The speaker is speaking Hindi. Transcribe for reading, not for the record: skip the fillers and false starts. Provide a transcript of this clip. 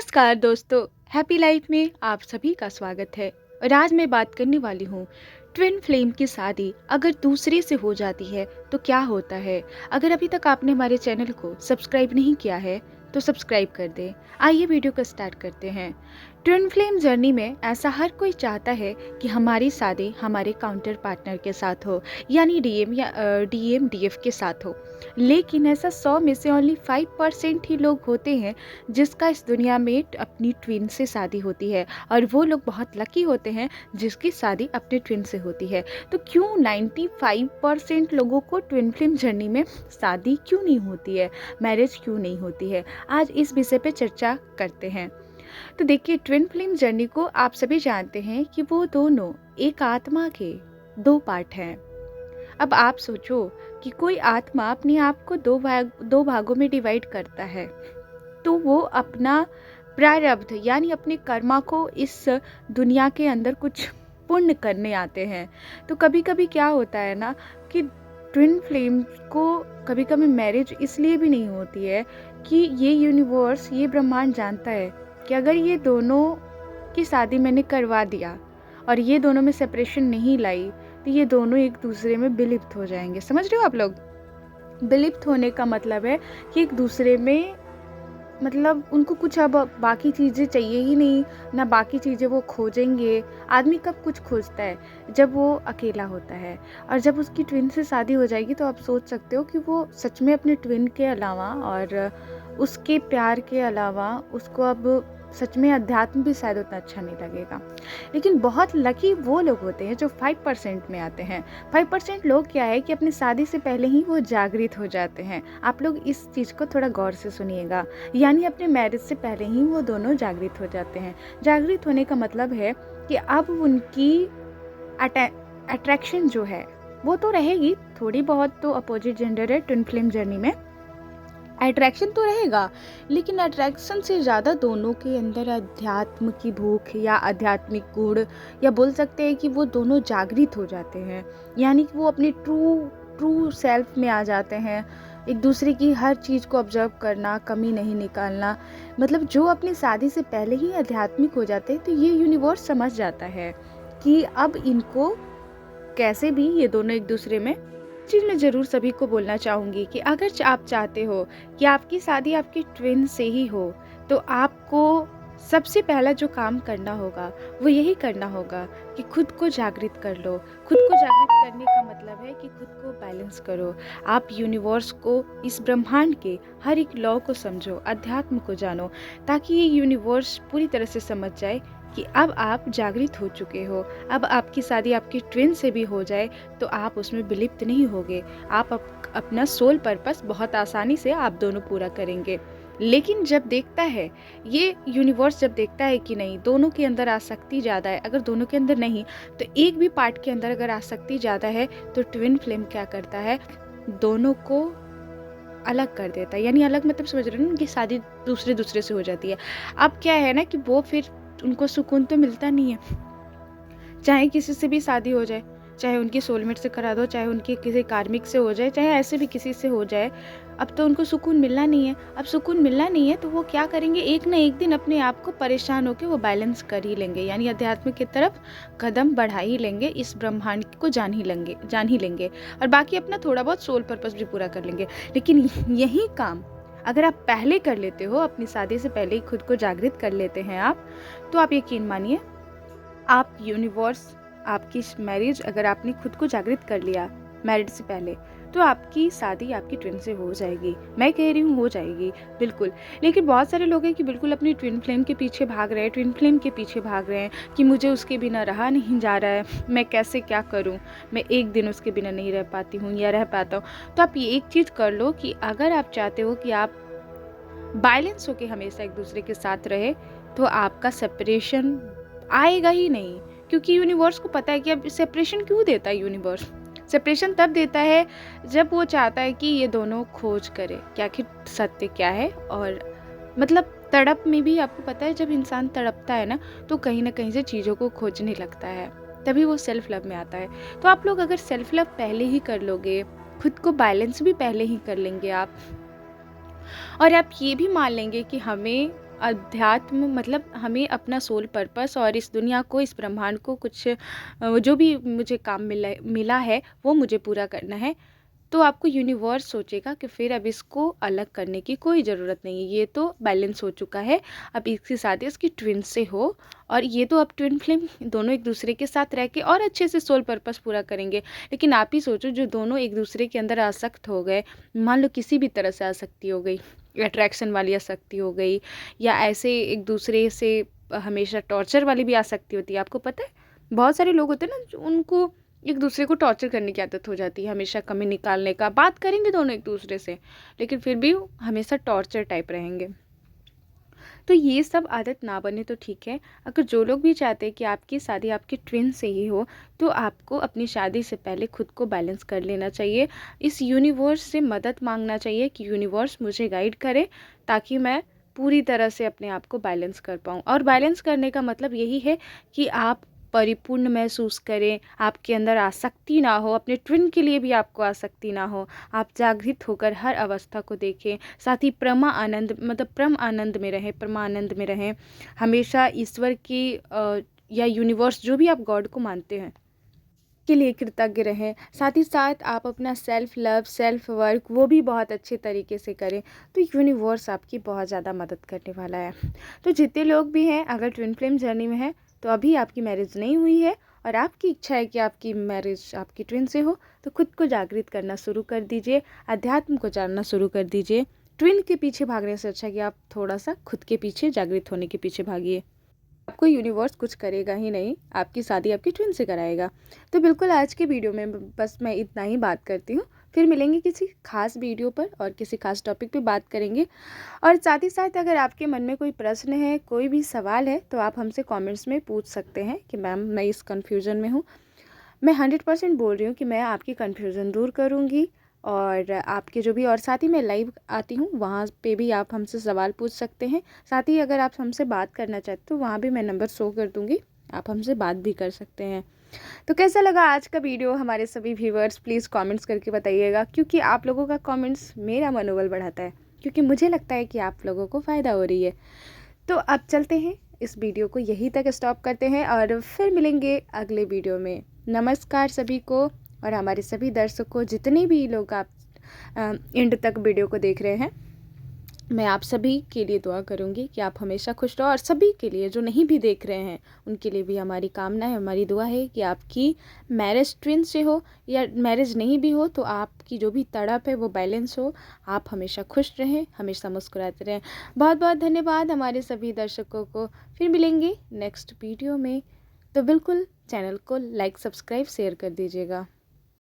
नमस्कार दोस्तों, हैप्पी लाइफ में आप सभी का स्वागत है। और आज मैं बात करने वाली हूँ ट्विन फ्लेम की शादी अगर दूसरे से हो जाती है तो क्या होता है। अगर अभी तक आपने हमारे चैनल को सब्सक्राइब नहीं किया है तो सब्सक्राइब कर दें। आइए वीडियो को स्टार्ट करते हैं। ट्विन फ्लेम जर्नी में ऐसा हर कोई चाहता है कि हमारी शादी हमारे काउंटर पार्टनर के साथ हो, यानी डीएम या डीएम डीएफ के साथ हो। लेकिन ऐसा 100 में से ओनली 5% ही लोग होते हैं जिसका इस दुनिया में अपनी ट्विन से शादी होती है, और वो लोग बहुत लकी होते हैं जिसकी शादी अपने ट्विन से होती है। तो क्यों 95% लोगों को ट्विन फ्लेम जर्नी में शादी क्यों नहीं होती है, मैरिज क्यों नहीं होती है, आज इस विषय पे चर्चा करते हैं। तो देखिए, ट्विन फ्लेम जर्नी को आप सभी जानते हैं कि वो दोनों एक आत्मा के दो पार्ट हैं। अब आप सोचो कि कोई आत्मा अपने आप को दो भागों में डिवाइड करता है, तो वो अपना प्रारब्ध यानी अपने कर्मा को इस दुनिया के अंदर कुछ पुण्य करने आते हैं। तो कभी कभी क्या होता है ना कि ट्विन फ्लेम को कभी कभी मैरिज इसलिए भी नहीं होती है कि ये यूनिवर्स, ये ब्रह्मांड जानता है कि अगर ये दोनों की शादी मैंने करवा दिया और ये दोनों में सेपरेशन नहीं लाई तो ये दोनों एक दूसरे में विलिप्त हो जाएंगे। समझ रहे हो आप लोग? विलिप्त होने का मतलब है कि एक दूसरे में, मतलब उनको कुछ अब बाकी चीज़ें चाहिए ही नहीं, ना बाकी चीज़ें वो खोजेंगे। आदमी कब कुछ खोजता है? जब वो अकेला होता है। और जब उसकी ट्विन से शादी हो जाएगी तो आप सोच सकते हो कि वो सच में अपने ट्विन के अलावा और उसके प्यार के अलावा उसको अब सच में अध्यात्म भी शायद उतना अच्छा नहीं लगेगा। लेकिन बहुत लकी वो लोग होते हैं जो 5% में आते हैं। 5% लोग क्या है कि अपनी शादी से पहले ही वो जागृत हो जाते हैं। आप लोग इस चीज़ को थोड़ा गौर से सुनिएगा, यानी अपने मैरिज से पहले ही वो दोनों जागृत हो जाते हैं। जागृत होने का मतलब है कि अब उनकी अट्रैक्शन जो है वो तो रहेगी, थोड़ी बहुत तो अपोजिट जेंडर है ट्विन फ्लेम जर्नी में, अट्रैक्शन तो रहेगा, लेकिन अट्रैक्शन से ज़्यादा दोनों के अंदर अध्यात्म की भूख या आध्यात्मिक गुण, या बोल सकते हैं कि वो दोनों जागृत हो जाते हैं। यानी कि वो अपनी ट्रू सेल्फ में आ जाते हैं। एक दूसरे की हर चीज़ को ऑब्जर्व करना, कमी नहीं निकालना। मतलब जो अपनी शादी से पहले ही आध्यात्मिक हो जाते हैं तो ये यूनिवर्स समझ जाता है कि अब इनको कैसे भी ये दोनों एक दूसरे में। चीज़ मैं ज़रूर सभी को बोलना चाहूँगी कि अगर आप चाहते हो कि आपकी शादी आपके ट्विन से ही हो तो आपको सबसे पहला जो काम करना होगा वो यही करना होगा कि खुद को जागृत कर लो। खुद को जागृत करने का मतलब है कि खुद को बैलेंस करो। आप यूनिवर्स को, इस ब्रह्मांड के हर एक लॉ को समझो, अध्यात्म को जानो, ताकि ये यूनिवर्स पूरी तरह से समझ जाए कि अब आप जागृत हो चुके हो। अब आपकी शादी आपकी ट्विन से भी हो जाए तो आप उसमें विलिप्त नहीं होगे। आप अपना सोल पर्पस बहुत आसानी से आप दोनों पूरा करेंगे। लेकिन जब देखता है ये यूनिवर्स, जब देखता है कि नहीं, दोनों के अंदर आसक्ति ज़्यादा है, अगर दोनों के अंदर नहीं तो एक भी पार्ट के अंदर अगर आसक्ति ज़्यादा है तो ट्विन फ्लेम क्या करता है, दोनों को अलग कर देता है। यानी अलग मतलब समझ रहे हो, उनकी शादी दूसरे से हो जाती है। अब क्या है ना कि वो फिर उनको सुकून तो मिलता नहीं है। चाहे किसी से भी शादी हो जाए, चाहे उनकी सोलमेट से करा दो, चाहे उनकी किसी कार्मिक से हो जाए, चाहे ऐसे भी किसी से हो जाए, अब तो उनको सुकून मिलना नहीं है। अब सुकून मिलना नहीं है तो वो क्या करेंगे, एक ना एक दिन अपने आप को परेशान होकर वो बैलेंस कर ही लेंगे, यानी अध्यात्म की तरफ कदम बढ़ा ही लेंगे, इस ब्रह्मांड को जान ही लेंगे और बाकी अपना थोड़ा बहुत सोल पर्पस भी पूरा कर लेंगे। लेकिन यही काम अगर आप पहले कर लेते हो, अपनी शादी से पहले ही खुद को जागृत कर लेते हैं आप, तो आप यकीन मानिए, आप यूनिवर्स, आपकी मैरिज अगर आपने खुद को जागृत कर लिया मैरिज से पहले, तो आपकी शादी आपकी ट्विन से हो जाएगी। मैं कह रही हूँ हो जाएगी बिल्कुल। लेकिन बहुत सारे लोग हैं कि बिल्कुल अपनी ट्विन फ्लेम के पीछे भाग रहे हैं, ट्विन फ्लेम के पीछे भाग रहे हैं कि मुझे उसके बिना रहा नहीं जा रहा है, मैं कैसे क्या करूँ, मैं एक दिन उसके बिना नहीं रह पाती हूँ या रह पाता हूँ। तो आप ये एक चीज़ कर लो कि अगर आप चाहते हो कि आप बैलेंस होके हमेशा एक दूसरे के साथ रहे तो आपका सेपरेशन आएगा ही नहीं, क्योंकि यूनिवर्स को पता है कि अब सेपरेशन क्यों देता है। यूनिवर्स सेपरेशन तब देता है जब वो चाहता है कि ये दोनों खोज करे कि आखिर सत्य क्या है। और मतलब तड़प में भी आपको पता है, जब इंसान तड़पता है ना तो कहीं ना कहीं से चीज़ों को खोजने लगता है, तभी वो सेल्फ लव में आता है। तो आप लोग अगर सेल्फ लव पहले ही कर लोगे, खुद को बैलेंस भी पहले ही कर लेंगे आप, और आप ये भी मान लेंगे कि हमें अध्यात्म मतलब हमें अपना सोल पर्पस और इस दुनिया को, इस ब्रह्मांड को कुछ जो भी मुझे काम मिला है वो मुझे पूरा करना है। तो आपको यूनिवर्स सोचेगा कि फिर अब इसको अलग करने की कोई ज़रूरत नहीं है, ये तो बैलेंस हो चुका है, अब इसकी शादी इसकी ट्विन से हो। और ये तो अब ट्विन फ्लेम दोनों एक दूसरे के साथ रह के और अच्छे से सोल पर्पस पूरा करेंगे। लेकिन आप ही सोचो, जो दोनों एक दूसरे के अंदर आसक्त हो गए, मान लो किसी भी तरह से आसक्ति हो गई, अट्रैक्शन वाली आसक्ति हो गई, या ऐसे एक दूसरे से हमेशा टॉर्चर वाली भी आसक्ति होती है। आपको पता है बहुत सारे लोग होते हैं ना, जो उनको एक दूसरे को टॉर्चर करने की आदत हो जाती है, हमेशा कमी निकालने का, बात करेंगे दोनों एक दूसरे से लेकिन फिर भी हमेशा टॉर्चर टाइप रहेंगे। तो ये सब आदत ना बने तो ठीक है। अगर जो लोग भी चाहते हैं कि आपकी शादी आपके ट्विन से ही हो, तो आपको अपनी शादी से पहले खुद को बैलेंस कर लेना चाहिए। इस यूनिवर्स से मदद मांगना चाहिए कि यूनिवर्स मुझे गाइड करे ताकि मैं पूरी तरह से अपने आप को बैलेंस कर पाऊँ। और बैलेंस करने का मतलब यही है कि आप परिपूर्ण महसूस करें, आपके अंदर आसक्ति ना हो, अपने ट्विन के लिए भी आपको आसक्ति ना हो, आप जागृत होकर हर अवस्था को देखें, साथ ही प्रमा आनंद मतलब परम आनंद में रहें, परमानंद में रहें, हमेशा ईश्वर की या यूनिवर्स जो भी आप गॉड को मानते हैं के लिए कृतज्ञ रहें। साथ ही साथ आप अपना सेल्फ लव, सेल्फ वर्क वो भी बहुत अच्छे तरीके से करें, तो यूनिवर्स आपकी बहुत ज़्यादा मदद करने वाला है। तो जितने लोग भी हैं अगर ट्विन फ्लेम जर्नी में हैं, तो अभी आपकी मैरिज नहीं हुई है और आपकी इच्छा है कि आपकी मैरिज आपकी ट्विन से हो, तो खुद को जागृत करना शुरू कर दीजिए, अध्यात्म को जानना शुरू कर दीजिए। ट्विन के पीछे भागने से अच्छा कि आप थोड़ा सा खुद के पीछे, जागृत होने के पीछे भागिए। आपको यूनिवर्स कुछ करेगा ही नहीं, आपकी शादी आपकी ट्विन से कराएगा। तो बिल्कुल आज के वीडियो में बस मैं इतना ही बात करती हूँ। फिर मिलेंगे किसी खास वीडियो पर और किसी खास टॉपिक पे बात करेंगे। और साथ ही साथ अगर आपके मन में कोई प्रश्न है, कोई भी सवाल है, तो आप हमसे कमेंट्स में पूछ सकते हैं कि मैम मैं इस कन्फ्यूज़न में हूँ। मैं 100% बोल रही हूँ कि मैं आपकी कन्फ्यूज़न दूर करूँगी। और आपके जो भी, और साथ ही मैं लाइव आती हूँ, वहाँ पे भी आप हमसे सवाल पूछ सकते हैं। साथ ही अगर आप हमसे बात करना चाहते हो, तो वहाँ भी मैं नंबर शो कर दूँगी, आप हमसे बात भी कर सकते हैं। तो कैसा लगा आज का वीडियो हमारे सभी व्यूअर्स, प्लीज़ कमेंट्स करके बताइएगा, क्योंकि आप लोगों का कमेंट्स मेरा मनोबल बढ़ाता है, क्योंकि मुझे लगता है कि आप लोगों को फ़ायदा हो रही है। तो अब चलते हैं, इस वीडियो को यहीं तक स्टॉप करते हैं और फिर मिलेंगे अगले वीडियो में। नमस्कार सभी को, और हमारे सभी दर्शकों, जितने भी लोग आप एंड तक वीडियो को देख रहे हैं, मैं आप सभी के लिए दुआ करूंगी कि आप हमेशा खुश रहो। और सभी के लिए जो नहीं भी देख रहे हैं, उनके लिए भी हमारी कामना है, हमारी दुआ है कि आपकी मैरिज ट्विन से हो या मैरिज नहीं भी हो, तो आपकी जो भी तड़प है वो बैलेंस हो, आप हमेशा खुश रहें, हमेशा मुस्कुराते रहें। बहुत बहुत धन्यवाद हमारे सभी दर्शकों को। फिर मिलेंगे नेक्स्ट वीडियो में, तो बिल्कुल चैनल को लाइक, सब्सक्राइब, शेयर कर दीजिएगा।